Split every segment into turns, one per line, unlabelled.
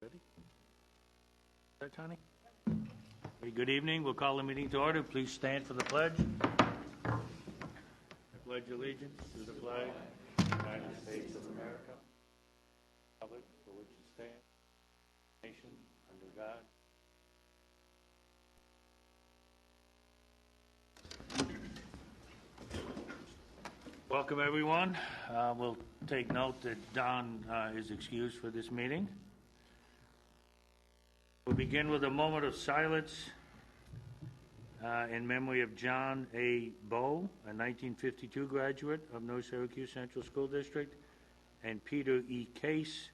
Ready? Is that Tony? Okay, good evening. We'll call the meeting to order. Please stand for the pledge. I pledge allegiance to the flag of the United States of America, republic for which it stands, nation under God. Welcome, everyone. We'll take note that Don is excused for this meeting. We'll begin with a moment of silence in memory of John A. Bowe, a 1952 graduate of North Syracuse Central School District, and Peter E. Case,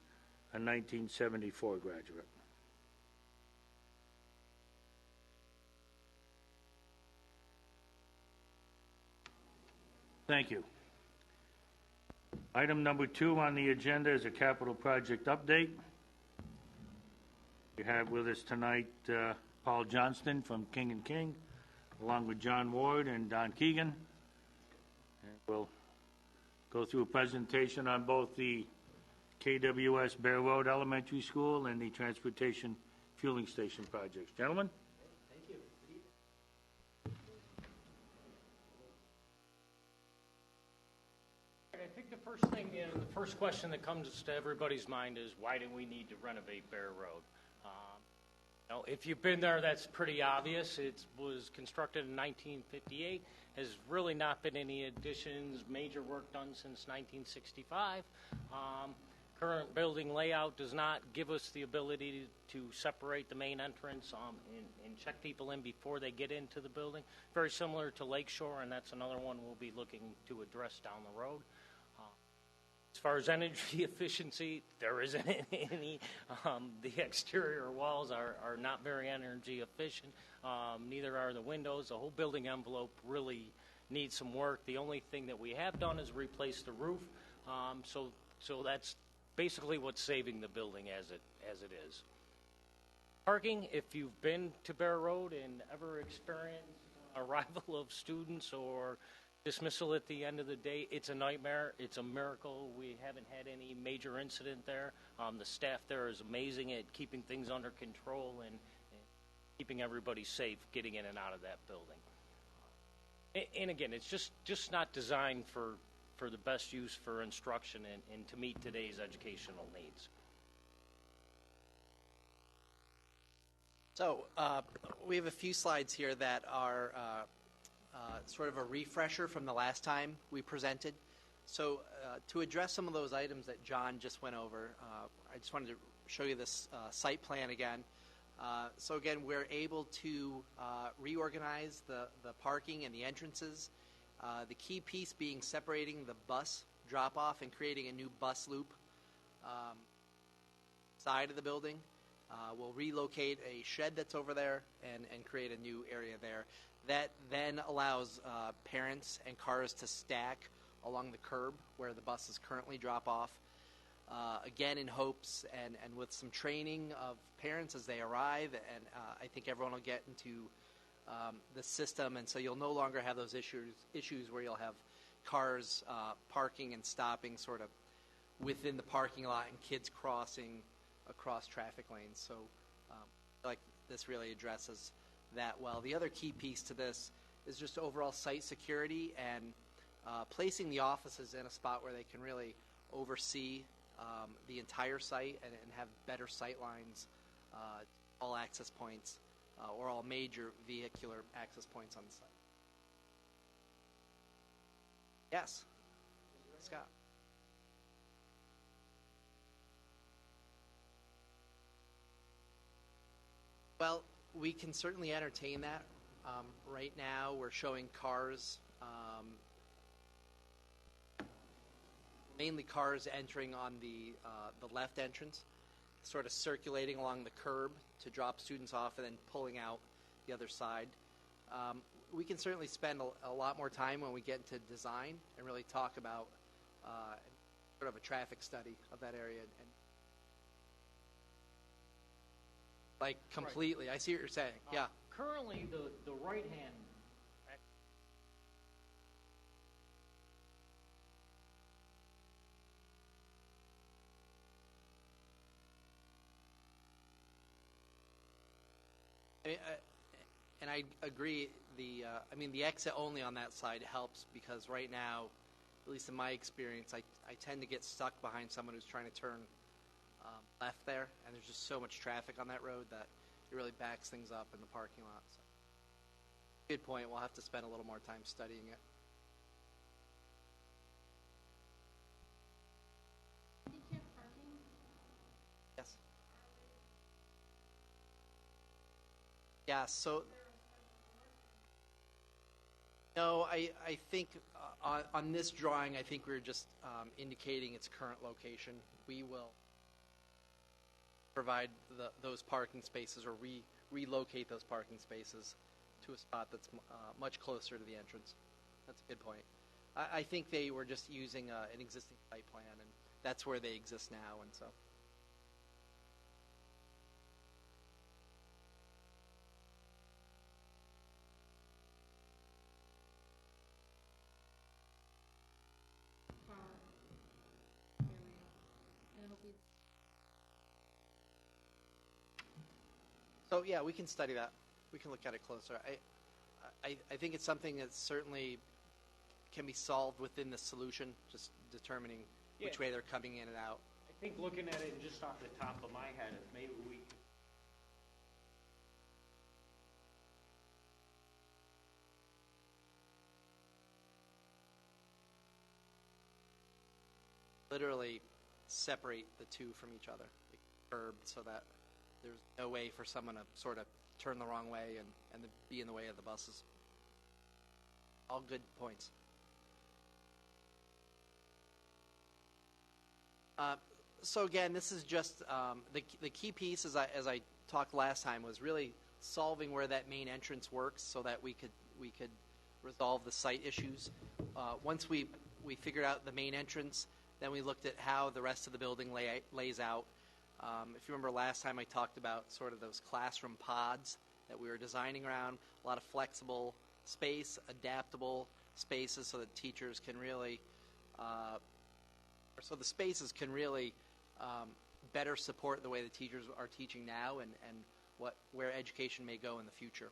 a 1974 graduate. Thank you. Item number 2 on the agenda is a capital project update. We have with us tonight Paul Johnston from King & King, along with John Ward and Don Keegan. And we'll go through a presentation on both the KWS Bear Road Elementary School and the Transportation Fueling Station projects. Gentlemen?
Thank you. I think the first thing, the first question that comes to everybody's mind is, why do we need to renovate Bear Road? If you've been there, that's pretty obvious. It was constructed in 1958. Has really not been any additions, major work done since 1965. Current building layout does not give us the ability to separate the main entrance and check people in before they get into the building. Very similar to Lakeshore, and that's another one we'll be looking to address down the road. As far as energy efficiency, there isn't any. The exterior walls are not very energy efficient. Neither are the windows. The whole building envelope really needs some work. The only thing that we have done is replace the roof. So that's basically what's saving the building as it is. Parking, if you've been to Bear Road and ever experienced arrival of students or dismissal at the end of the day, it's a nightmare. It's a miracle we haven't had any major incident there. The staff there is amazing at keeping things under control and keeping everybody safe getting in and out of that building. And again, it's just not designed for the best use for instruction and to meet today's educational needs.
So we have a few slides here that are sort of a refresher from the last time we presented. So to address some of those items that John just went over, I just wanted to show you this site plan again. So again, we're able to reorganize the parking and the entrances. The key piece being separating the bus drop-off and creating a new bus loop side of the building. We'll relocate a shed that's over there and create a new area there. That then allows parents and cars to stack along the curb where the buses currently drop off. Again, in hopes and with some training of parents as they arrive, and I think everyone will get into the system, and so you'll no longer have those issues where you'll have cars parking and stopping sort of within the parking lot and kids crossing across traffic lanes. So like this really addresses that well. The other key piece to this is just overall site security and placing the offices in a spot where they can really oversee the entire site and have better sight lines, all access points, or all major vehicular access points on the site. Yes, Scott. Well, we can certainly entertain that. Right now, we're showing cars, mainly cars entering on the left entrance, sort of circulating along the curb to drop students off and then pulling out the other side. We can certainly spend a lot more time when we get into design and really talk about sort of a traffic study of that area. And like completely. Right. I see what you're saying. Yeah.
Currently, the right hand.
And I agree. The exit only on that side helps because right now, at least in my experience, I tend to get stuck behind someone who's trying to turn left there, and there's just so much traffic on that road that it really backs things up in the parking lot. So, good point. We'll have to spend a little more time studying it.
Handicap parking?
Yes. Yeah, so no, I think on this drawing, I think we're just indicating its current location. We will provide those parking spaces or relocate those parking spaces to a spot that's much closer to the entrance. That's a good point. I think they were just using an existing site plan, and that's where they exist now, and so.
Area. And it'll be
So yeah, we can study that. We can look at it closer. I think it's something that certainly can be solved within the solution, just determining which
Yeah.
way they're coming in and out.
I think looking at it just off the top of my head, if maybe we could
Literally separate the two from each other, like curbed, so that there's no way for someone to sort of turn the wrong way and be in the way of the buses. All good points. So again, this is just the key piece, as I talked last time, was really solving where that main entrance works, so that we could resolve the site issues. Once we figured out the main entrance, then we looked at how the rest of the building lays out. If you remember last time, I talked about sort of those classroom pods that we were designing around, a lot of flexible space, adaptable spaces, so that teachers can really, so the spaces can really better support the way the teachers are teaching now and where education may go in the future.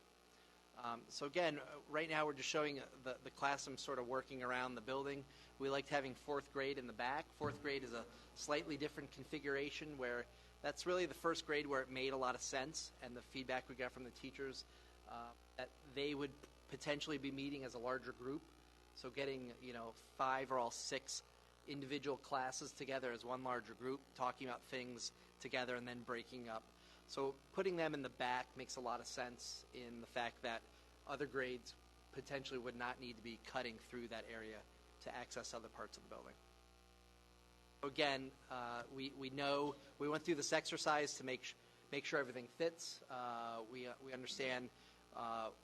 So again, right now we're just showing the classroom sort of working around the building. We liked having fourth grade in the back. Fourth grade is a slightly different configuration where that's really the first grade where it made a lot of sense, and the feedback we got from the teachers that they would potentially be meeting as a larger group. So getting 5 or all 6 individual classes together as one larger group, talking about things together and then breaking up. So putting them in the back makes a lot of sense in the fact that other grades potentially would not need to be cutting through that area to access other parts of the building. Again, we know we went through this exercise to make sure everything fits. We understand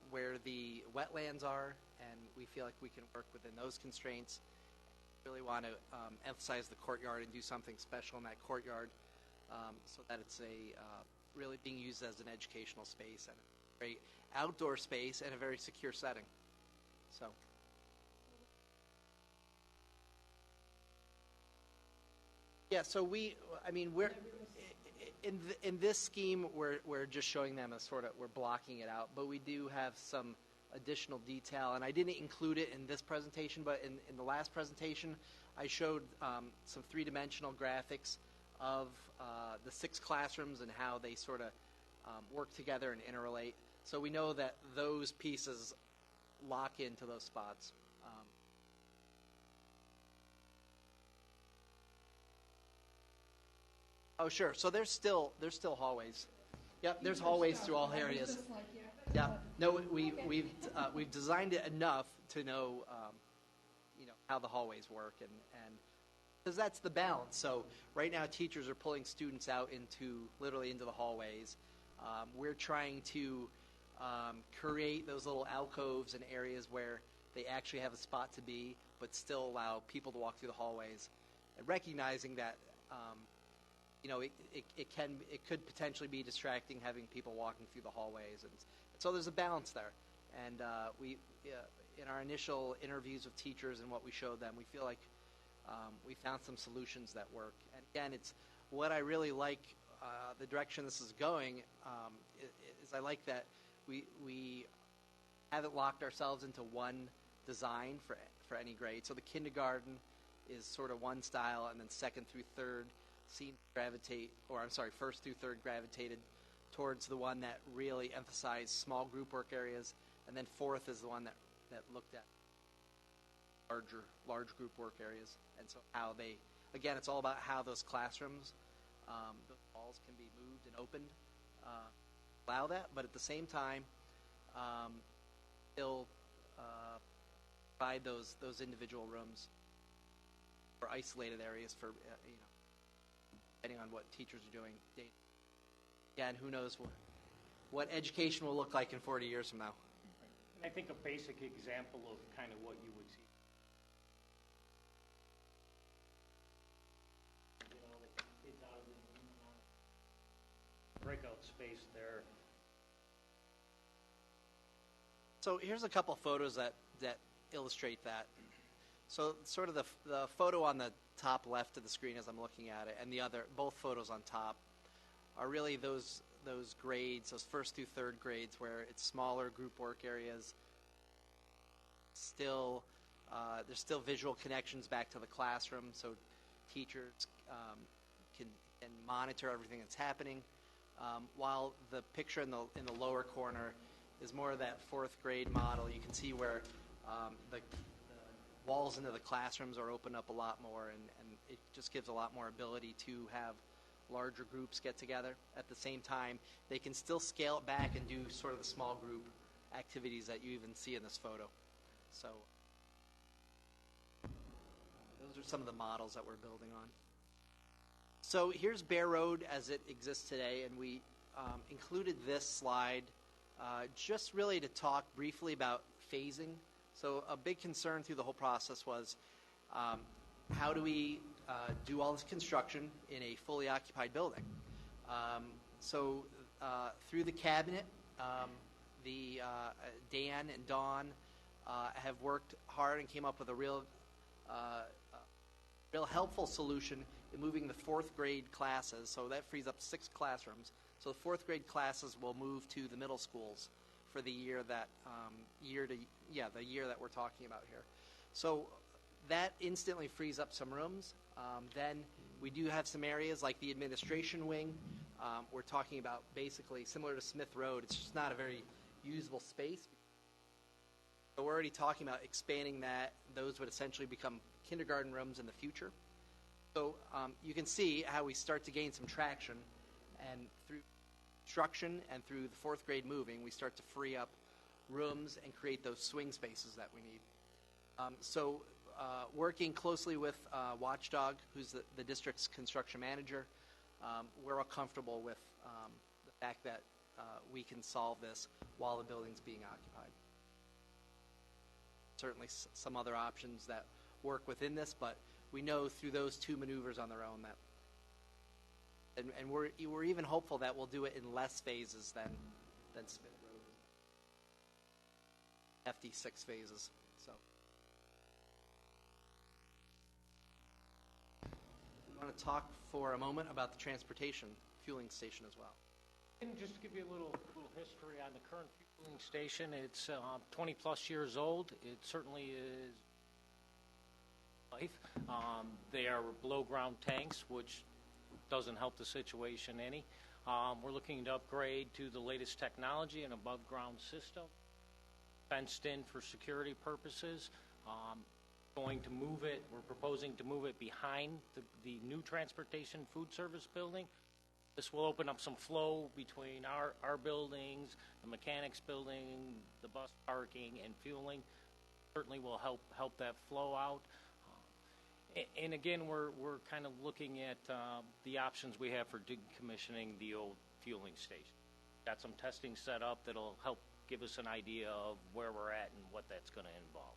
where the wetlands are, and we feel like we can work within those constraints. Really want to emphasize the courtyard and do something special in that courtyard, so that it's really being used as an educational space and a very outdoor space and a very secure setting. So. Yeah, so we're in this scheme, we're just showing them we're blocking it out, but we do have some additional detail, and I didn't include it in this presentation, but in the last presentation, I showed some three-dimensional graphics of the 6 classrooms and how they sort of work together and interrelate. So we know that those pieces lock into those spots. Oh, sure. So there's still hallways. Yep, there's hallways through all areas. Yeah. No, we've designed it enough to know, how the hallways work, and because that's the balance. So right now, teachers are pulling students out literally into the hallways. We're trying to create those little alcoves and areas where they actually have a spot to be, but still allow people to walk through the hallways, and recognizing that. It could potentially be distracting having people walking through the hallways, and so there's a balance there. And we, in our initial interviews with teachers and what we showed them, we feel like we found some solutions that work. And again, it's what I really like the direction this is going is I like that we haven't locked ourselves into one design for any grade. So the kindergarten is sort of one style, and then second through third first through third gravitated towards the one that really emphasized small group work areas, and then fourth is the one that looked at large group work areas. And so how they, again, it's all about how those classrooms, the walls can be moved and opened, allow that, but at the same time, still provide those individual rooms or isolated areas for, depending on what teachers are doing. Again, who knows what education will look like in 40 years from now.
I think a basic example of kind of what you would see. The kids out of the breakout space there.
So here's a couple photos that illustrate that. So sort of the photo on the top left of the screen as I'm looking at it, and both photos on top are really those grades, those first through third grades, where it's smaller group work areas. Still, there's still visual connections back to the classroom, so teachers can monitor everything that's happening. While the picture in the lower corner is more of that fourth grade model. You can see where the walls into the classrooms are opened up a lot more, and it just gives a lot more ability to have larger groups get together. At the same time, they can still scale it back and do sort of the small group activities that you even see in this photo. So those are some of the models that we're building on. So here's Bear Road as it exists today, and we included this slide just really to talk briefly about phasing. So a big concern through the whole process was how do we do all this construction in a fully occupied building? So through the cabinet, Dan and Dawn have worked hard and came up with a real helpful solution in moving the fourth grade classes. So that frees up 6 classrooms. So the fourth grade classes will move to the middle schools for the year that the year that we're talking about here. So that instantly frees up some rooms. Then we do have some areas like the administration wing. We're talking about basically similar to Smith Road. It's just not a very usable space. So we're already talking about expanding that. Those would essentially become kindergarten rooms in the future. So you can see how we start to gain some traction, and through construction and through the fourth grade moving, we start to free up rooms and create those swing spaces that we need. Working closely with Watchdog, who's the district's construction manager, we're all comfortable with the fact that we can solve this while the building's being occupied. Certainly some other options that work within this, but we know through those 2 maneuvers on their own that, and we're even hopeful that we'll do it in less phases than Smith Road. Hefty 6 phases. So we want to talk for a moment about the transportation fueling station as well.
And just to give you a little history on the current fueling station, it's 20 plus years old. It certainly is life. They are below ground tanks, which doesn't help the situation any. We're looking to upgrade to the latest technology and above ground system, fenced in for security purposes. We're proposing to move it behind the new transportation food service building. This will open up some flow between our buildings, the mechanics building, the bus parking, and fueling. Certainly will help that flow out. And again, we're kind of looking at the options we have for decommissioning the old fueling station. Got some testing set up that'll help give us an idea of where we're at and what that's going to involve.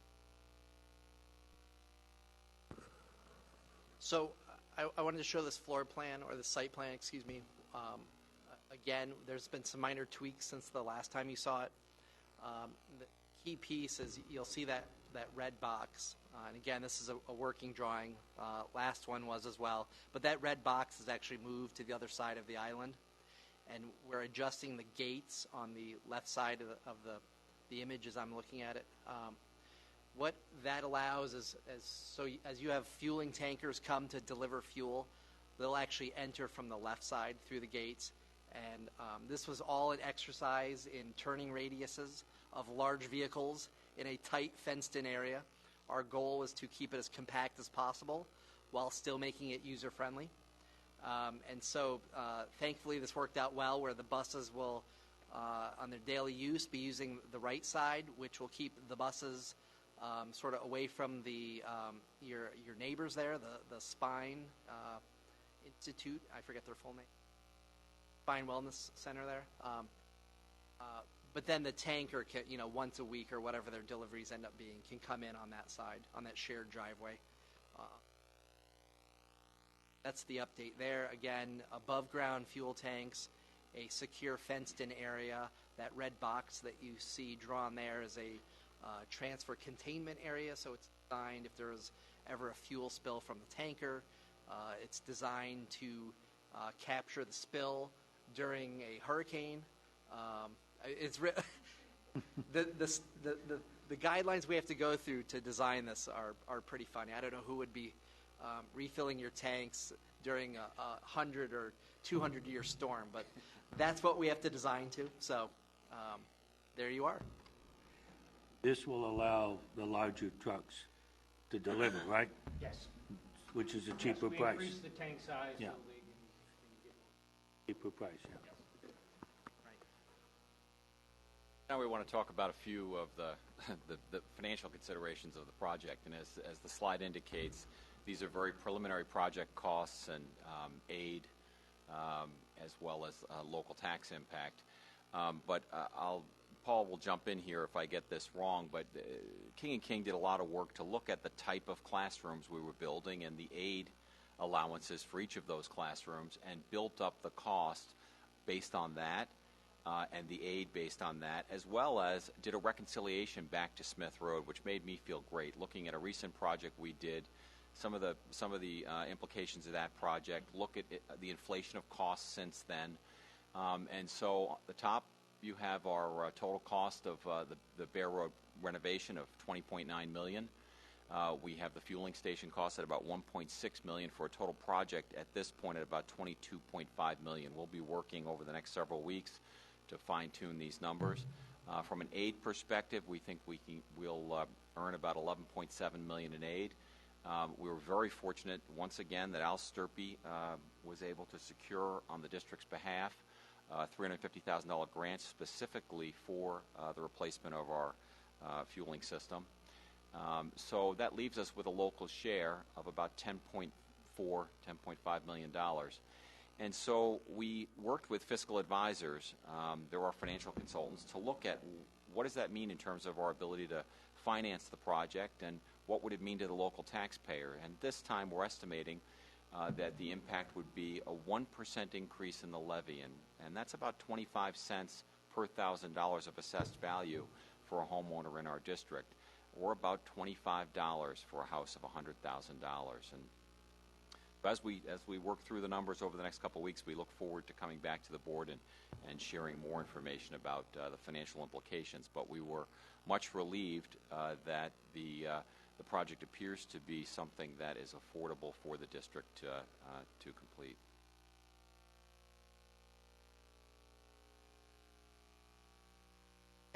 So I wanted to show this floor plan, or the site plan, excuse me. Again, there's been some minor tweaks since the last time you saw it. The key piece is you'll see that that red box. And again, this is a working drawing. Last one was as well. But that red box is actually moved to the other side of the island. And we're adjusting the gates on the left side of the image as I'm looking at it. What that allows is, as you have fueling tankers come to deliver fuel, they'll actually enter from the left side through the gates. And this was all an exercise in turning radiuses of large vehicles in a tight, fenced-in area. Our goal is to keep it as compact as possible while still making it user-friendly. And so, thankfully, this worked out well, where the buses will, on their daily use, be using the right side, which will keep the buses sort of away from the your neighbors there, the Spine Institute. I forget their full name. Spine Wellness Center there. But then the tanker can, once a week or whatever their deliveries end up being, can come in on that side, on that shared driveway. That's the update there. Again, above ground fuel tanks, a secure fenced-in area. That red box that you see drawn there is a transfer containment area, so it's designed if there's ever a fuel spill from the tanker. It's designed to capture the spill during a hurricane. The guidelines we have to go through to design this are pretty funny. I don't know who would be refilling your tanks during a 100 or 200 year storm, but that's what we have to design to. So there you are.
This will allow the larger trucks to deliver, right?
Yes.
Which is a cheaper
We
price.
increase the tank size.
Yeah.
So they can get more.
Cheaper price, yeah.
Now we want to talk about a few of the financial considerations of the project. And as the slide indicates, these are very preliminary project costs and aid, as well as local tax impact. But Paul will jump in here if I get this wrong, but King & King did a lot of work to look at the type of classrooms we were building and the aid allowances for each of those classrooms, and built up the cost based on that. And the aid based on that, as well as did a reconciliation back to Smith Road, which made me feel great. Looking at a recent project we did, some of the implications of that project, look at the inflation of costs since then. And so at the top, you have our total cost of the Bear Road renovation of $20.9 million. We have the fueling station cost at about $1.6 million, for a total project at this point at about $22.5 million. We'll be working over the next several weeks to fine-tune these numbers. From an aid perspective, we think we'll earn about $11.7 million in aid. We were very fortunate, once again, that Al Sturpey was able to secure, on the district's behalf, a $350,000 grant specifically for the replacement of our fueling system. So that leaves us with a local share of about $10.5 million. And so we worked with fiscal advisors, there are financial consultants, to look at what does that mean in terms of our ability to finance the project, and what would it mean to the local taxpayer. And this time we're estimating that the impact would be a 1% increase in the levy, and that's about 25 cents per $1,000 of assessed value for a homeowner in our district, or about $25 for a house of $100,000. And as we work through the numbers over the next couple of weeks, we look forward to coming back to the board and sharing more information about the financial implications. But we were much relieved that the project appears to be something that is affordable for the district to complete.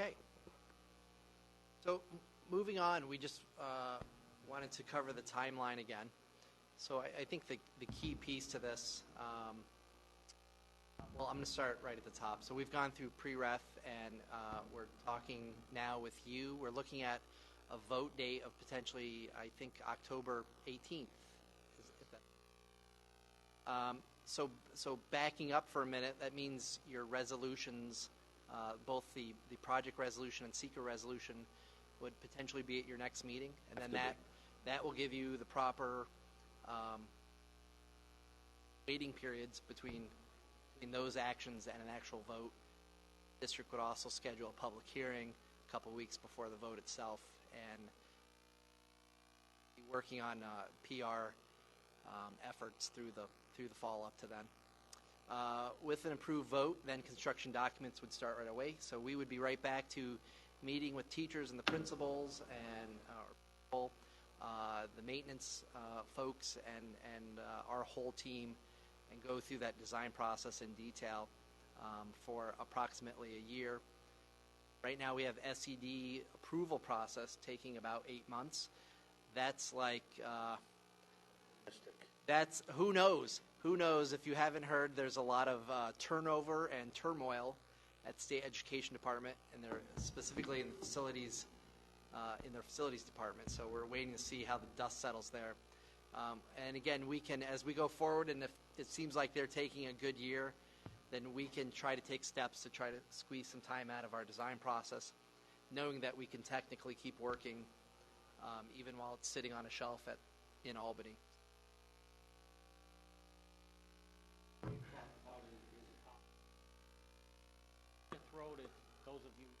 Okay. So moving on, we just wanted to cover the timeline again. So I think the key piece to this, well, I'm going to start right at the top. So we've gone through pre-ref, and we're talking now with you. We're looking at a vote date of potentially, I think, October 18th. So backing up for a minute, that means your resolutions, both the project resolution and seeker resolution, would potentially be at your next meeting, and then that will give you the proper waiting periods between those actions and an actual vote. The district would also schedule a public hearing a couple weeks before the vote itself, and working on PR efforts through the fall up to then. With an approved vote, then construction documents would start right away. So we would be right back to meeting with teachers and the principals and the maintenance folks and our whole team, and go through that design process in detail for approximately a year. Right now we have SED approval process taking about 8 months. That's like, that's, who knows? Who knows? If you haven't heard, there's a lot of turnover and turmoil at the State Education Department, and they're specifically in their facilities department. So we're waiting to see how the dust settles there. And again, we can, as we go forward, and if it seems like they're taking a good year, then we can try to take steps to try to squeeze some time out of our design process, knowing that we can technically keep working even while it's sitting on a shelf in Albany.
Those of you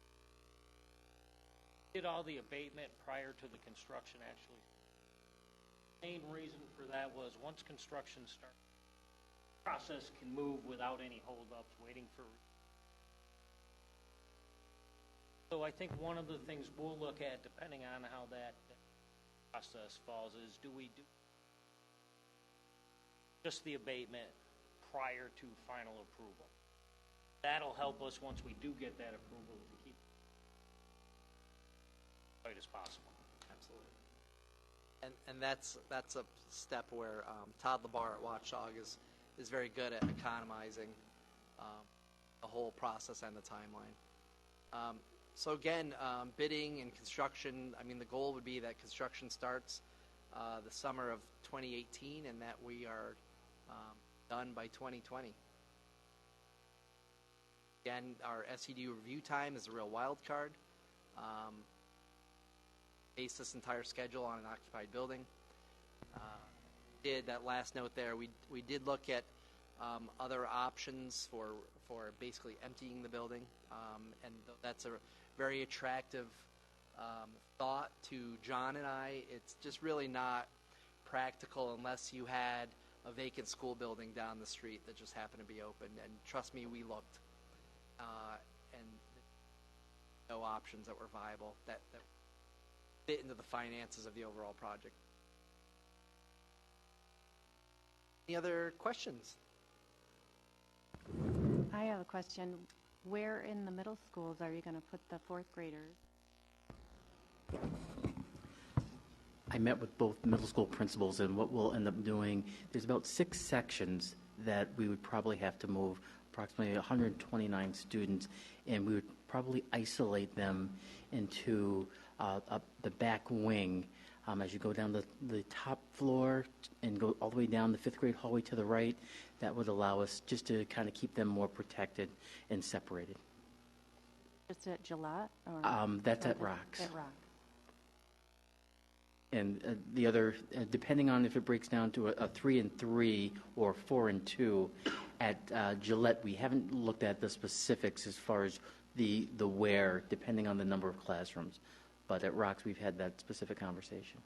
did all the abatement prior to the construction, actually. The main reason for that was once construction starts, the process can move without any holdups waiting for. So I think one of the things we'll look at, depending on how that process falls, is do we do just the abatement prior to final approval? That'll help us once we do get that approval to keep it as tight as possible.
Absolutely. And that's a step where Todd LaBar at Watchdog is very good at economizing the whole process and the timeline. So again, bidding and construction, I mean, the goal would be that construction starts the summer of 2018 and that we are done by 2020. Again, our SED review time is a real wild card. Base this entire schedule on an occupied building. Did that last note there? We did look at other options for basically emptying the building, and that's a very attractive thought to John and I. It's just really not practical unless you had a vacant school building down the street that just happened to be open. And trust me, we looked. And no options that were viable that fit into the finances of the overall project. Any other questions?
I have a question. Where in the middle schools are you going to put the fourth graders?
I met with both middle school principals, and what we'll end up doing, there's about 6 sections that we would probably have to move, approximately 129 students, and we would probably isolate them into the back wing. As you go down the top floor and go all the way down the 5th grade hallway to the right, that would allow us just to kind of keep them more protected and separated.
Just at Gillette? Or
That's at Rocks.
At Rock.
And the other, depending on if it breaks down to a 3 and 3 or 4 and 2, at Gillette, we haven't looked at the specifics as far as the where, depending on the number of classrooms. But at Rocks, we've had that specific conversation.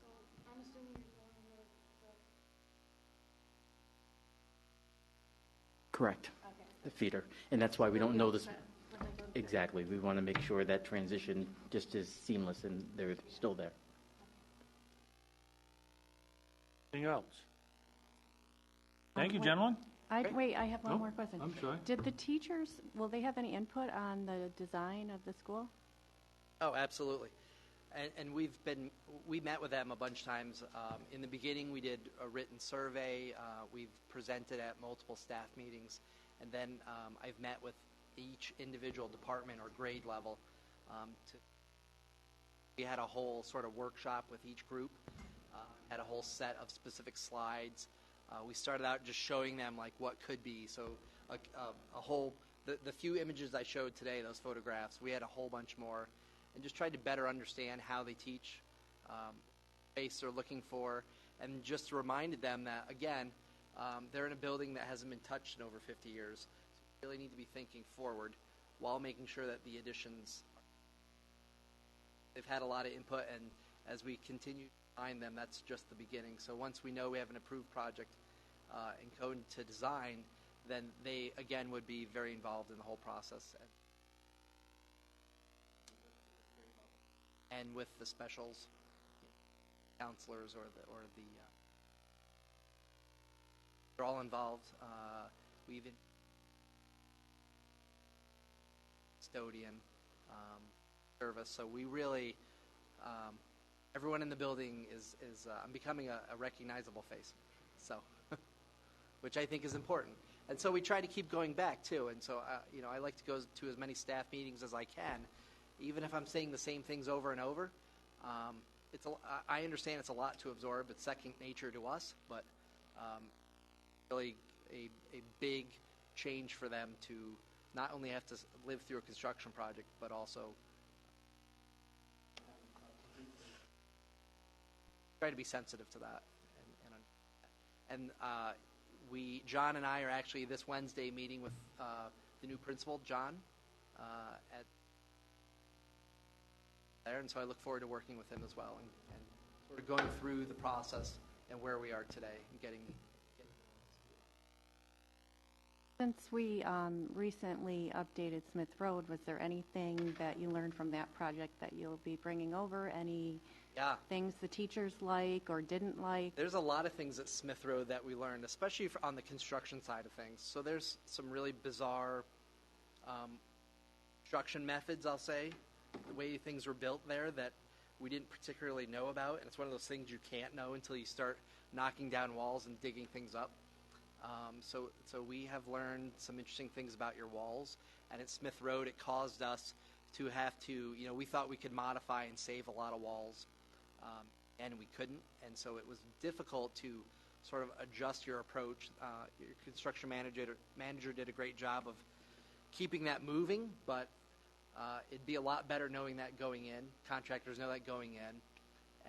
So I'm assuming you're going with
Correct.
Okay.
The feeder. And that's why we don't know this.
When they go to
Exactly. We want to make sure that transition just is seamless and they're still there.
Anything else? Thank you, gentlemen.
Wait, I have one
Oh,
more question.
I'm sorry.
Did the teachers, will they have any input on the design of the school?
Oh, absolutely. And we met with them a bunch of times. In the beginning, we did a written survey. We've presented at multiple staff meetings. And then I've met with each individual department or grade level. We had a whole sort of workshop with each group, had a whole set of specific slides. We started out just showing them like what could be. So a whole, the few images I showed today, those photographs, we had a whole bunch more. And just tried to better understand how they teach, space they're looking for, and just reminded them that, again, they're in a building that hasn't been touched in over 50 years. So we really need to be thinking forward while making sure that the additions, they've had a lot of input, and as we continue to find them, that's just the beginning. So once we know we have an approved project and code to design, then they, again, would be very involved in the whole process. And with the specials, counselors or the they're all involved. We even custodian service. So we really, everyone in the building is I'm becoming a recognizable face. So, which I think is important. And so we try to keep going back too. And so, I like to go to as many staff meetings as I can, even if I'm saying the same things over and over. I understand it's a lot to absorb. It's second nature to us, but really a big change for them to not only have to live through a construction project, but also try to be sensitive to that. John and I are actually this Wednesday meeting with the new principal, John, at there, and so I look forward to working with him as well and sort of going through the process and where we are today and getting.
Since we recently updated Smith Road, was there anything that you learned from that project that you'll be bringing over? Any things the teachers like or didn't like?
There's a lot of things at Smith Road that we learned, especially on the construction side of things. So there's some really bizarre construction methods, I'll say, the way things were built there that we didn't particularly know about. And it's one of those things you can't know until you start knocking down walls and digging things up. So we have learned some interesting things about your walls. And at Smith Road, it caused us to have to, we thought we could modify and save a lot of walls, and we couldn't. And so it was difficult to sort of adjust your approach. Your construction manager did a great job of keeping that moving, but it'd be a lot better knowing that going in. Contractors know that going in,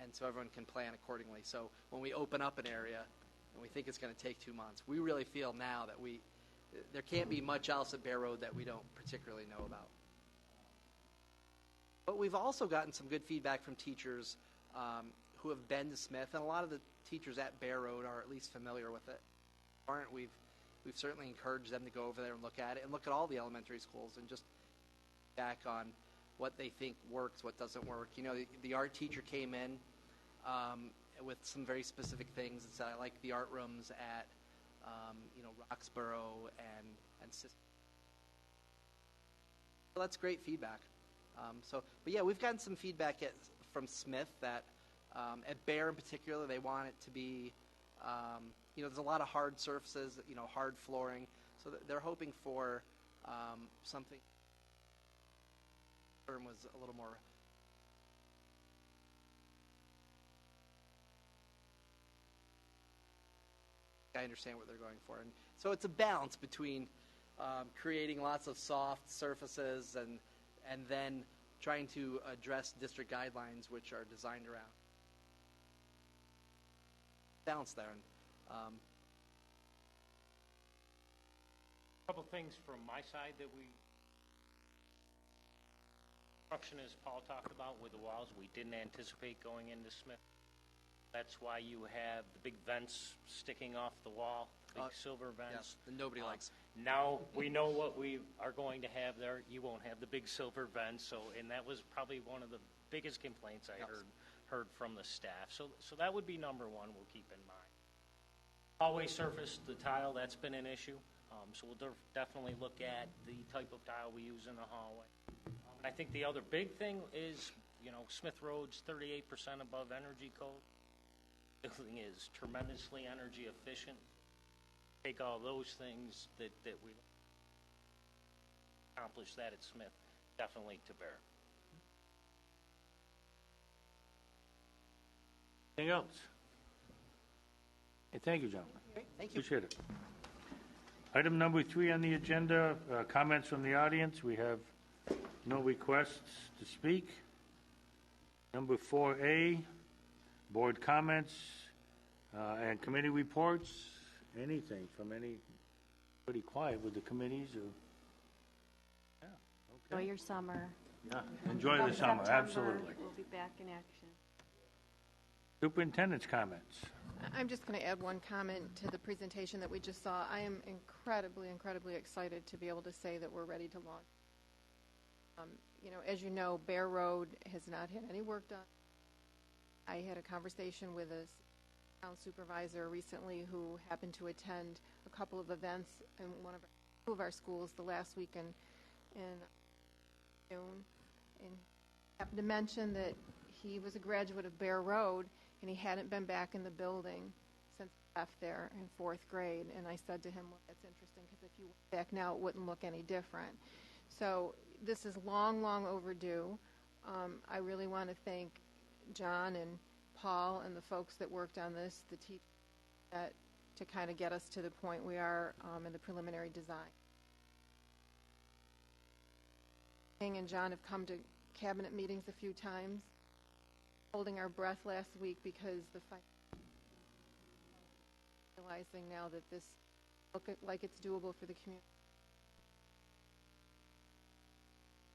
and so everyone can plan accordingly. So when we open up an area and we think it's going to take 2 months, we really feel now that there can't be much else at Bear Road that we don't particularly know about. But we've also gotten some good feedback from teachers who have been to Smith, and a lot of the teachers at Bear Road are at least familiar with it. We've certainly encouraged them to go over there and look at it and look at all the elementary schools and just back on what they think works, what doesn't work. The art teacher came in with some very specific things and said, I like the art rooms at Roxborough and so that's great feedback. But yeah, we've gotten some feedback from Smith that at Bear in particular, they want it to be, there's a lot of hard surfaces, hard flooring, so they're hoping for something. Term was a little more. I understand what they're going for, and so it's a balance between creating lots of soft surfaces and then trying to address district guidelines which are designed around balance there. And
a couple things from my side that construction, as Paul talked about with the walls, we didn't anticipate going into Smith. That's why you have the big vents sticking off the wall, big silver vents.
Yes, that nobody likes.
Now we know what we are going to have there. You won't have the big silver vents, and that was probably one of the biggest complaints I heard from the staff. So that would be number one we'll keep in mind. Hallway surface, the tile, that's been an issue. So we'll definitely look at the type of tile we use in the hallway. And I think the other big thing is, Smith Road's 38% above energy code. The building is tremendously energy efficient. Take all those things that we accomplish that at Smith, definitely to Bear.
Anything else? Hey, thank you, gentlemen.
Okay, thank you.
Appreciate it. Item number 3 on the agenda, comments from the audience. We have no requests to speak. Number 4A, board comments and committee reports. Anything from pretty quiet with the committees? Yeah, okay.
Enjoy your summer.
Yeah, enjoy the summer,
September,
absolutely.
We'll be back in action.
Superintendent's comments.
I'm just going to add one comment to the presentation that we just saw. I am incredibly excited to be able to say that we're ready to launch. As you know, Bear Road has not had any work done. I had a conversation with a town supervisor recently who happened to attend a couple of events in two of our schools the last week in June, and happened to mention that he was a graduate of Bear Road and he hadn't been back in the building since he left there in 4th grade. And I said to him, well, that's interesting, because if you went back now, it wouldn't look any different. So this is long overdue. I really want to thank John and Paul and the folks that worked on this, the teachers, to kind of get us to the point we are in the preliminary design. King and John have come to cabinet meetings a few times, holding our breath last week because realizing now that this looks like it's doable for the community.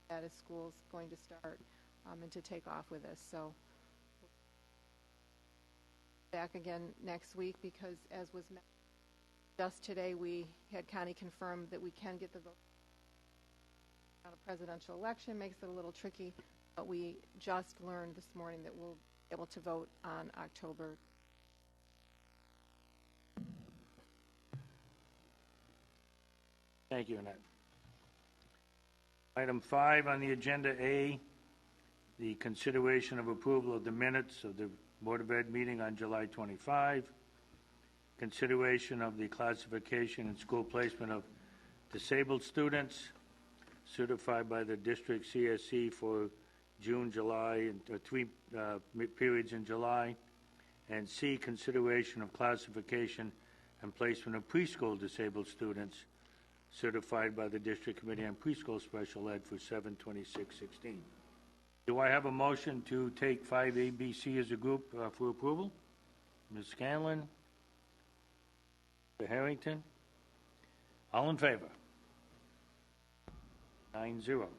That is school's going to start and to take off with this. So back again next week, because as was mentioned just today, we had Connie confirmed that we can get the vote on a presidential election. Makes it a little tricky, but we just learned this morning that we'll be able to vote on October.
Thank you, Annette. Item 5 on the agenda A, the consideration of approval of the minutes of the Board of Ed meeting on July 25, consideration of the classification and school placement of disabled students certified by the district CSC for June, July, and 3 periods in July, and C, consideration of classification and placement of preschool disabled students certified by the District Committee on Preschool Special Ed for 7/26/16. Do I have a motion to take 5A, B, C as a group for approval? Ms. Scanlon? Mr. Harrington? All in favor? 9-0.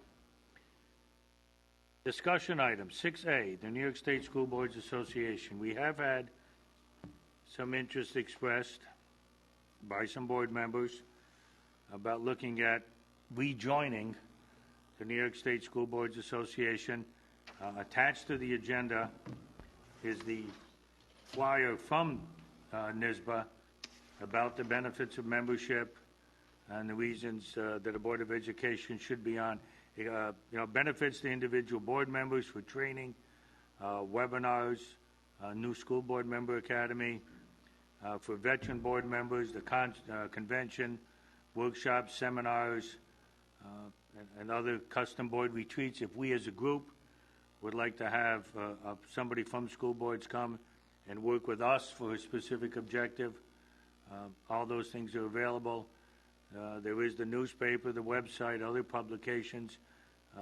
Discussion item 6A, the New York State School Boards Association. We have had some interest expressed by some board members about looking at rejoining the New York State School Boards Association. Attached to the agenda is the flyer from NYSBA about the benefits of membership and the reasons that a Board of Education should be on. Benefits to individual board members for training, webinars, new school board member academy, for veteran board members, the convention, workshops, seminars, and other custom board retreats. If we as a group would like to have somebody from school boards come and work with us for a specific objective, all those things are available. There is the newspaper, the website, other publications.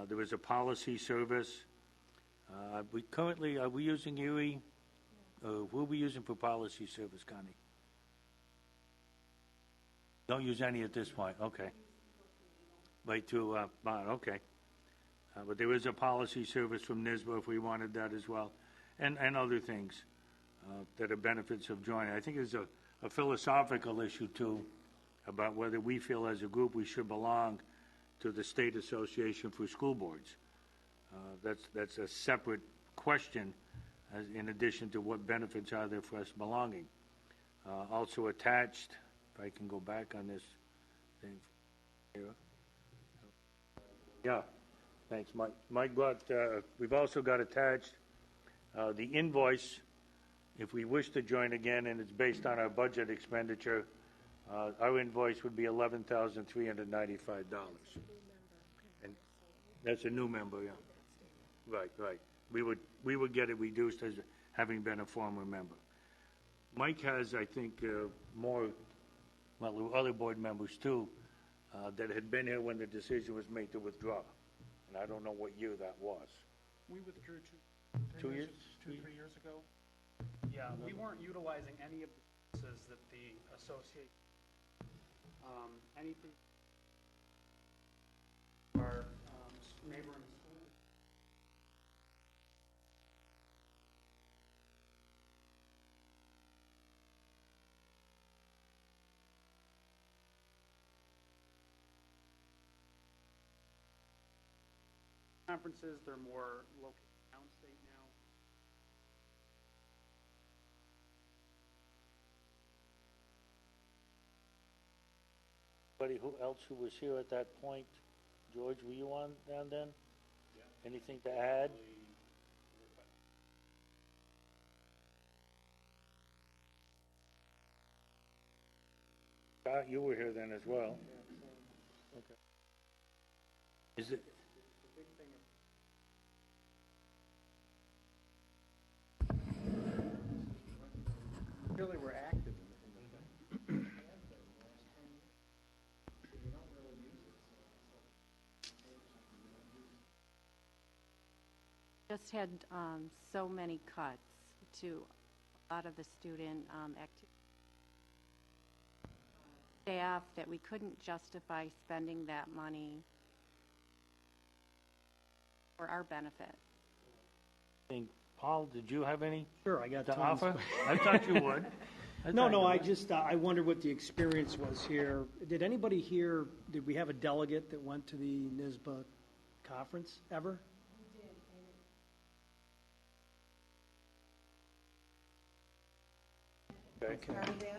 There is a policy service. Are we using Erie? Who are we using for policy service, Connie? Don't use any at this point. Okay. Right to okay. But there is a policy service from NYSBA if we wanted that as well, and other things that are benefits of joining. I think there's a philosophical issue too about whether we feel as a group we should belong to the State Association for School Boards. That's a separate question, in addition to what benefits are there for us belonging. Also attached, if I can go back on this thing here. Yeah, thanks, Mike. Mike brought, we've also got attached the invoice. If we wish to join again, and it's based on our budget expenditure, our invoice would be $11,395. And that's a new member, yeah. Right. We would get it reduced as having been a former member. Mike has, I think, more, well, there were other board members too, that had been here when the decision was made to withdraw. And I don't know what year that was.
We withdrew
2 years?
3 years ago. Yeah, we weren't utilizing any of the services that the association, anything, our neighboring schools. conferences, they're more local downstate now.
Anybody else who was here at that point? George, were you on down then? Yeah. Anything to add? Scott, you were here then as well. Okay. Is it?
Really, we're active in the
Just had so many cuts to a lot of the student activities. Staff that we couldn't justify spending that money for our benefit.
Paul, did you have any
Sure, I got
to
tons.
offer? I thought you would.
I just, I wondered what the experience was here. Did anybody here, did we have a delegate that went to the NISBA conference ever?
Okay.
Okay.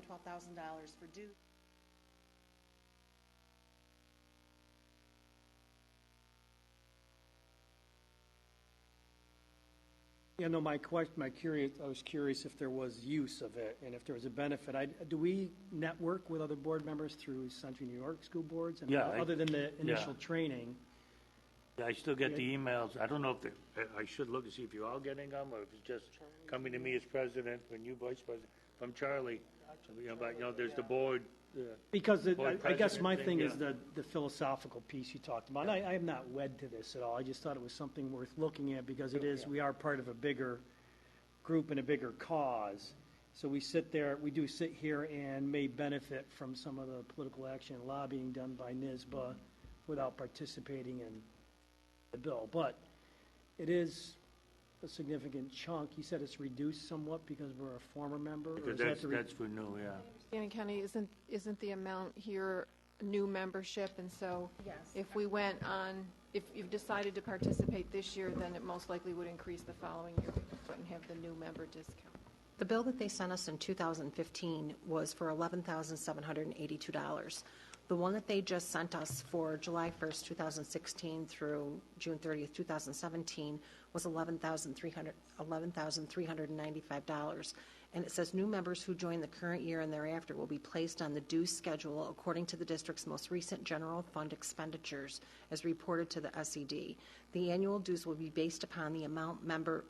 $12,000 for dues.
Yeah, no, I was curious if there was use of it and if there was a benefit. Do we network with other board members through Central New York school boards?
Yeah,
other than the initial training.
Yeah, I still get the emails. I don't know if I should look to see if you're all getting them or if it's just coming to me as president and you vice president from Charlie. There's the board.
Because
board
I guess my
president
thing is the philosophical piece you talked about. And I am not wed to this at all. I just thought it was something worth looking at because we are part of a bigger group and a bigger cause. So we do sit here and may benefit from some of the political action and lobbying done by NISBA without participating in the bill. But it is a significant chunk. You said it's reduced somewhat because we're a former member?
Because that's for new, yeah.
Danny County, isn't the amount here new membership? And so if we went on, if you've decided to participate this year, then it most likely would increase the following year and have the new member discount.
The bill that they sent us in 2015 was for $11,782. The one that they just sent us for July 1st, 2016 through June 30th, 2017 was $11,395. And it says new members who join the current year and thereafter will be placed on the due schedule according to the district's most recent general fund expenditures as reported to the SED. The annual dues will be based upon the amount member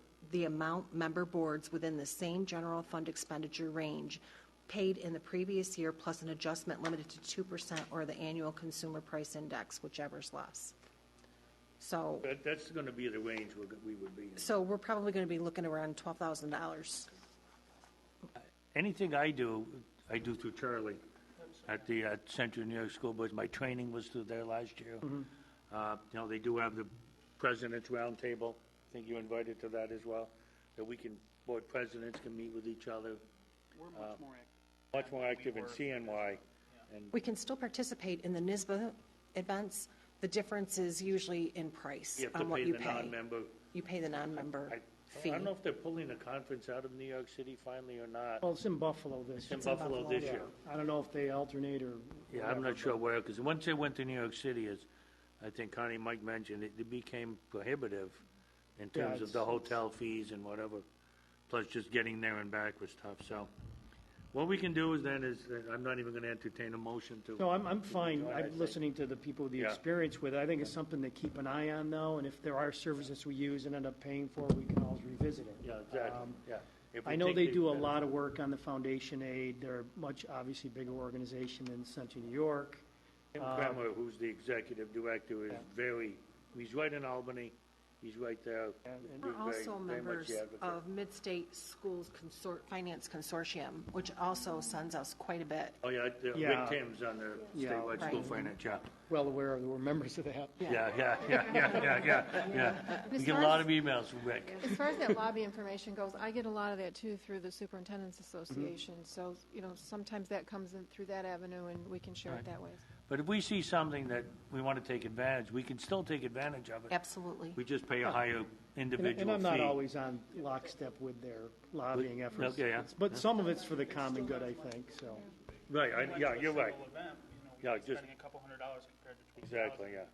boards within the same general fund expenditure range paid in the previous year plus an adjustment limited to 2% or the annual consumer price index, whichever's less. So
That's going to be the range we would be in.
So we're probably going to be looking around $12,000.
Anything I do through Charlie at the Central New York School Boards. My training was through there last year.
Mm-hmm.
They do have the President's Roundtable. I think you're invited to that as well. That board presidents can meet with each other.
We're much more active.
Much more active in CNY. And
We can still participate in the NISBA events. The difference is usually in price
you have to
on what
pay
you
the
pay.
non-member.
You pay the non-member fee.
I don't know if they're pulling the conference out of New York City finally or not.
Well, it's in Buffalo this year.
It's in Buffalo this year.
I don't know if they alternate or.
Yeah, I'm not sure where, because once they went to New York City, as I think Connie Mike mentioned, it became prohibitive in terms of the hotel fees and whatever, plus just getting there and back was tough. So what we can do is I'm not even going to entertain a motion to.
No, I'm fine.
I
I'm
think.
listening to the people with the experience with it. I think it's something to keep an eye on, though, and if there are services we use and end up paying for, we can always revisit it.
Yeah, exactly, If we
I know
take
they
the
do a
benefit-
lot of work on the foundation aid. They're much, obviously, bigger organization than Central New York.
Tim Kremer, who's the executive director, is he's right in Albany, He's right there. and
We're
being very-
also
very much
members
the advocate.
of Mid-State Schools Finance Consortium, which also sends us quite a bit.
Oh, yeah,
Yeah.
Rick Tim's on the
Yeah.
statewide school
Right.
finance chapter.
Well aware of, we're members of that.
Yeah. We
As
get a
far
lot
as-
of emails from Rick.
As far as that lobby information goes, I get a lot of that too through the Superintendent's Association. So, sometimes that comes in through that avenue and we can share it that way.
But if we see something that we want to take advantage, we can still take advantage of it.
Absolutely.
We just pay a higher individual fee.
And I'm not always on lockstep with their lobbying efforts.
Okay, yeah.
But some of it's for the common good, I think, so.
Right, yeah, you're right.
Event,
Yeah,
we're
just-
spending a couple $100 compared to $20,000.
Exactly, yeah.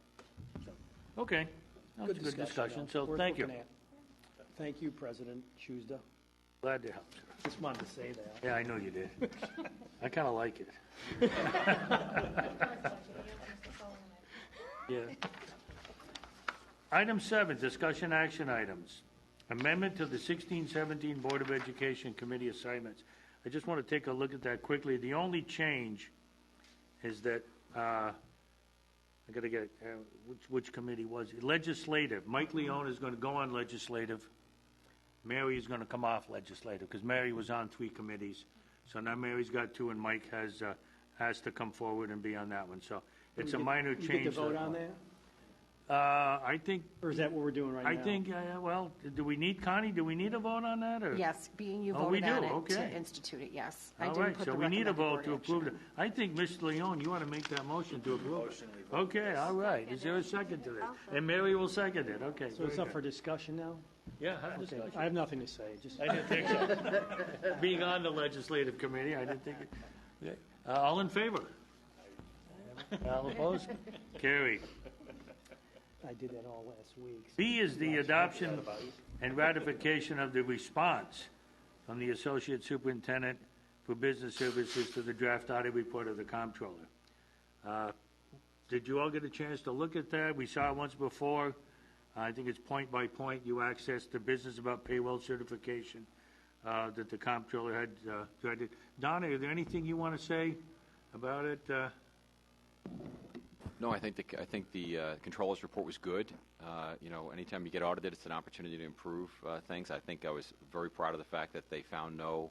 So, okay, that was a good discussion,
though.
so
Worth
thank you.
looking at. Thank you, President Chusda.
Glad to help.
Just wanted to say that.
Yeah, I know you did. I kind of like it. Yeah. Item 7, discussion action items. Amendment to the 16-17 Board of Education Committee assignments. I just want to take a look at that quickly. The only change is that, I got to get, which committee was it? Legislative. Mike Leone is going to go on legislative. Mary is going to come off legislative, because Mary was on 3 committees. So now Mary's got 2, and Mike has to come forward and be on that one. So it's a minor change.
You get to vote on that?
I think,
Or is that what we're doing right now?
I think, well, do we need, Connie, do we need a vote on that, or?
Yes, being you
Oh, we
voted on
do,
it
okay.
to institute it, yes. I
All
didn't
right,
put
so
the
we need a
recommended
vote to
board
approve it.
action.
I think, Mr. Leone, you want to make that motion to approve it. Okay, all right. Is there a second to this? And Mary will second it, okay.
So it's
very
up for
good.
discussion now?
Yeah, have
Okay,
discussion.
I have nothing to say, just.
I didn't think so. Being on the legislative committee, I didn't think it. Okay. All in favor? All opposed? Carried.
I did that all last week.
B is the adoption and ratification of the response from the Associate Superintendent for Business Services to the draft audit report of the comptroller. Did you all get a chance to look at that? We saw it once before. I think it's point by point. You access the business about payroll certification that the comptroller had tried to. Donna, is there anything you want to say about it?
No, I think the controller's report was good. Anytime you get audited, it's an opportunity to improve things. I think I was very proud of the fact that they found no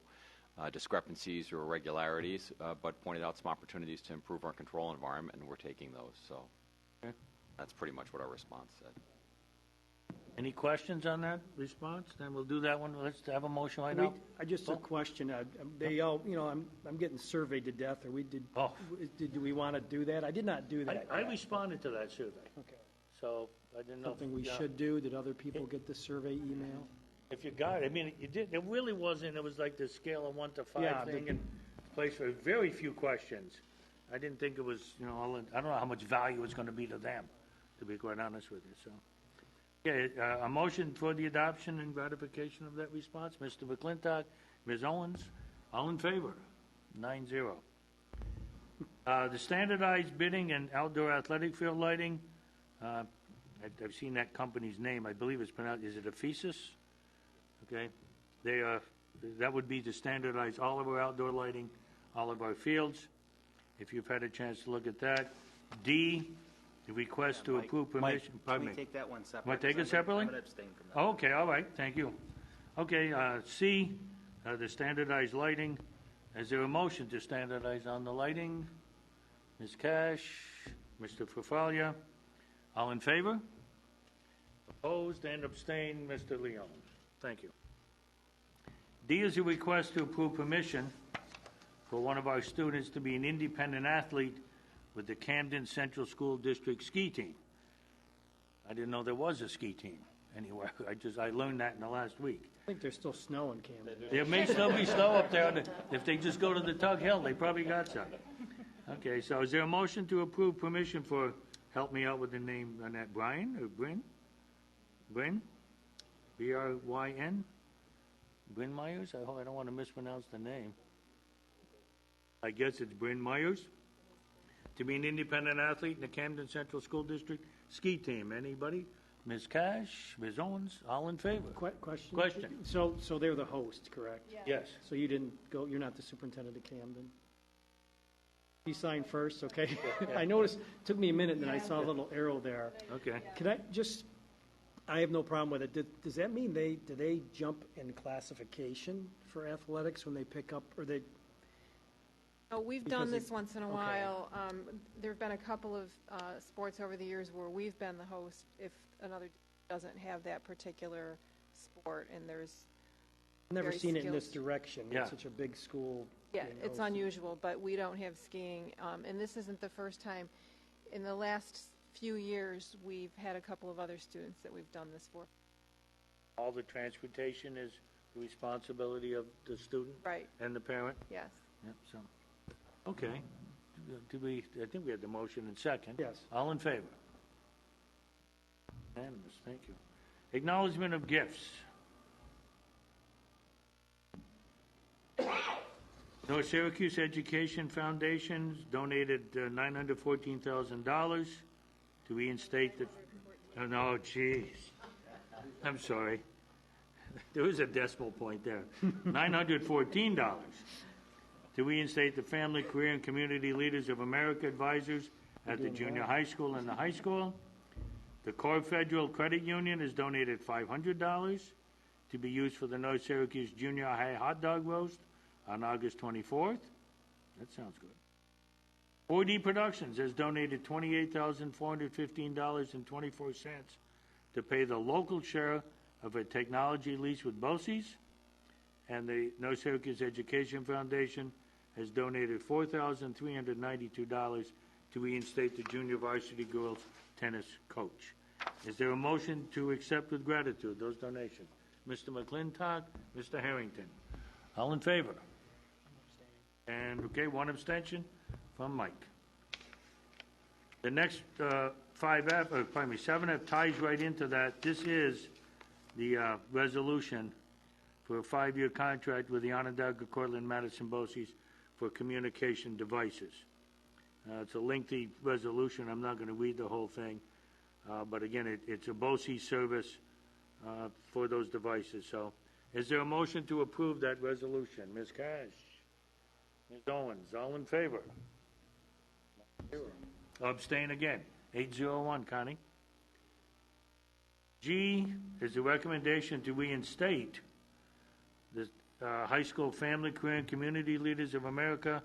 discrepancies or irregularities, but pointed out some opportunities to improve our control environment, and we're taking those. So that's pretty much what our response said.
Any questions on that response? Then we'll do that one. Let's have a motion right now.
I just a question. They all, I'm getting surveyed to death. Or do we want to do that? I did not do that.
I responded to that survey,
Okay.
so I didn't know.
Something we should do. Did other people get the survey email?
If you got it, I mean, you did. It really wasn't. It was like the scale of 1 to 5
Yeah,
thing, and place for very few questions. I didn't think it was. I don't know how much value it's going to be to them, to be quite honest with you. So. Okay, a motion for the adoption and ratification of that response. Mr. McClintock, Ms. Owens, all in favor? 9-0. The standardized bidding and outdoor athletic field lighting, I've seen that company's name. I believe it's pronounced, is it Ephesus? Okay. That would be to standardize all of our outdoor lighting, all of our fields. If you've had a chance to look at that. D, the request to approve permission. Pardon me.
Can we take that one separately?
Want to take it separately?
I'm going to abstain from that.
Oh, okay, all right, thank you. Okay, C, the standardized lighting. Is there a motion to standardize on the lighting? Ms. Cash, Mr. Fafalia, all in favor? Opposed and abstained, Mr. Leone. Thank you. D is a request to approve permission for one of our students to be an independent athlete with the Camden Central School District ski team. I didn't know there was a ski team anywhere. I learned that in the last week.
I think there's still snow in Camden.
There may still be snow up there. If they just go to the Tug Hill, they probably got some. Okay, so is there a motion to approve permission for, help me out with the name on that, Brian or Bryn? Bryn? B-R-Y-N? Bryn Myers? I hope I don't want to mispronounce the name. I guess it's Bryn Myers. To be an independent athlete in the Camden Central School District ski team. Anybody? Ms. Cash, Ms. Owens, all in favor?
Question?
Question.
So they're the host, correct?
Yes.
So you didn't go, you're not the superintendent of Camden? He signed first, okay? I noticed, it took me a minute, and then I saw a little arrow there.
Okay.
Can I just, I have no problem with it. Does that mean do they jump in classification for athletics when they pick up, or they?
Oh, we've
Because
done
it-
this once in a
okay.
while. There have been a couple of sports over the years where we've been the host if another doesn't have that particular sport, and there's
I've never
very
seen it in this
skilled-
direction.
Yeah.
It's such a big school.
Yeah,
being
it's
hosted.
unusual, but we don't have skiing, and this isn't the first time. In the last few years, we've had a couple of other students that we've done this for.
All the transportation is the responsibility of the student
Right,
and the parent?
yes.
Yep, so, okay. I think we had the motion and second.
Yes.
All in favor? Unanimous, thank you. Acknowledgement of gifts. North Syracuse Education Foundation's donated $914,000 to reinstate the, oh, no, jeez. I'm sorry. There was a decimal point there. $914 to reinstate the Family, Career, and Community Leaders of America advisors at the junior high school and the high school. The Core Federal Credit Union has donated $500 to be used for the North Syracuse Junior High Hot Dog Roast on August 24th. That sounds good. 4D Productions has donated $28,415.24 to pay the local share of a technology lease with BOCES, and the North Syracuse Education Foundation has donated $4,392 to reinstate the junior varsity girls tennis coach. Is there a motion to accept with gratitude those donations? Mr. McClintock, Mr. Harrington. All in favor? And, okay, one abstention from Mike. The next 7F ties right into that. This is the resolution for a 5-year contract with the Onondaga, Cortland, Madison, BOCES for communication devices. It's a lengthy resolution. I'm not going to read the whole thing. But again, it's a BOCES service for those devices. So is there a motion to approve that resolution? Ms. Cash? Ms. Owens? All in favor? Abstain again. 801, Connie. G is a recommendation to reinstate the High School Family, Career, and Community Leaders of America,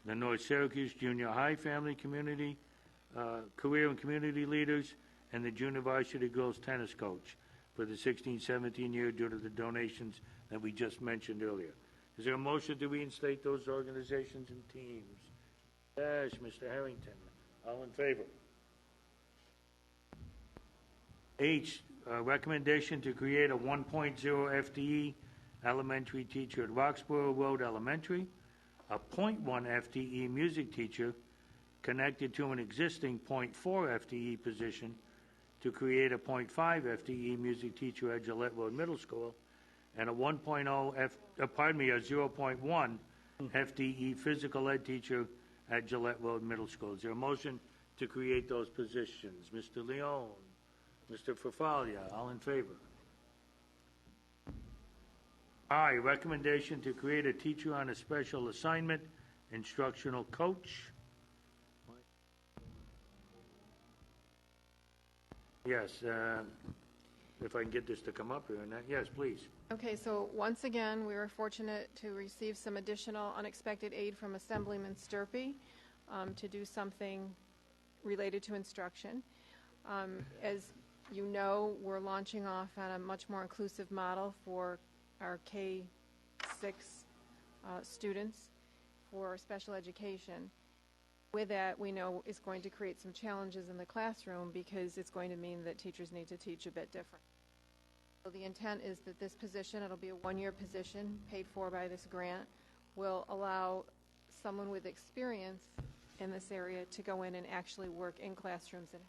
the North Syracuse Junior High Family Community, Career and Community Leaders, and the Junior Varsity Girls Tennis Coach for the 16-17 year due to the donations that we just mentioned earlier. Is there a motion to reinstate those organizations and teams? Yes, Mr. Harrington. All in favor? H, recommendation to create a 1.0 FTE elementary teacher at Roxborough Road Elementary, a 0.1 FTE music teacher connected to an existing 0.4 FTE position to create a 0.5 FTE music teacher at Gillette Road Middle School, and a 0.1 FTE physical ed teacher at Gillette Road Middle School. Is there a motion to create those positions? Mr. Leone, Mr. Farfalia, all in favor? I, recommendation to create a teacher on a special assignment, instructional coach. Yes, if I can get this to come up here. And that, yes, please.
Okay, so once again, we were fortunate to receive some additional unexpected aid from Assemblyman Sturpey to do something related to instruction. As you know, we're launching off on a much more inclusive model for our K-6 students for special education. With that, we know it's going to create some challenges in the classroom because it's going to mean that teachers need to teach a bit different. So the intent is that this position, it'll be a 1-year position paid for by this grant, will allow someone with experience in this area to go in and actually work in classrooms and have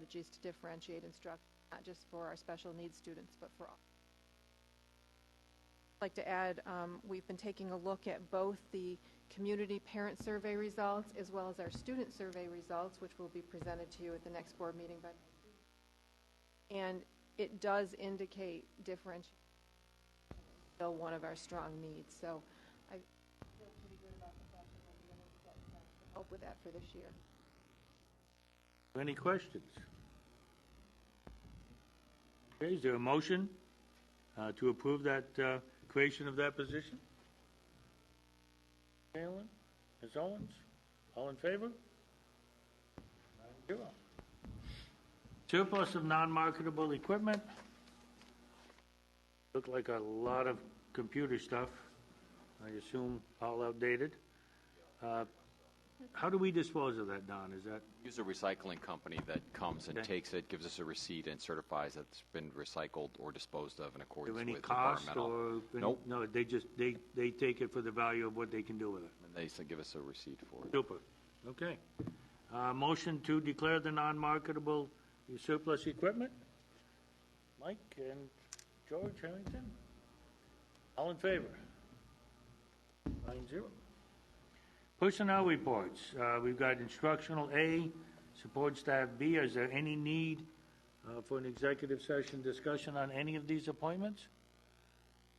strategies to differentiate instruction, not just for our special needs students, but for all. I'd like to add, we've been taking a look at both the community parent survey results as well as our student survey results, which will be presented to you at the next board meeting. And it does indicate differentiation, still one of our strong needs. So I feel pretty good about the fact that we'll be able to help with that for this year.
Any questions? Okay, is there a motion to approve that creation of that position? Ellen? Ms. Owens? All in favor? 9-0. Surplus of non-marketable equipment. Look like a lot of computer stuff. I assume all outdated. How do we dispose of that, Don? Is that
Use a recycling company that comes and
Okay.
takes it, gives us a receipt, and certifies that it's been recycled or disposed of in accordance
there any
with
cost
environmental.
or any-
Nope.
No, they just they take it for the value of what they can do with it.
And they give us a receipt for it.
Super. Okay. Motion to declare the non-marketable surplus equipment. Mike and George Harrington. All in favor? 9-0. Personnel reports. We've got instructional A, support staff B. Is there any need for an executive session discussion on any of these appointments?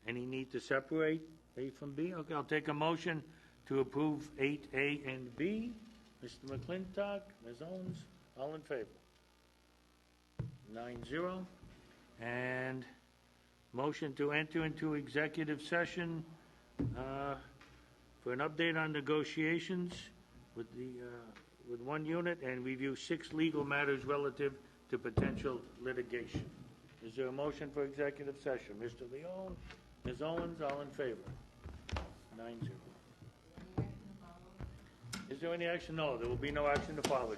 Any need to separate A from B? Okay, I'll take a motion to approve 8A and B. Mr. McClintock, Ms. Owens, all in favor? 9-0. And motion to enter into executive session for an update on negotiations with one unit and review 6 legal matters relative to potential litigation. Is there a motion for executive session? Mr. Leone, Ms. Owens, all in favor? 9-0. Is there any action? No, there will be no action to follow.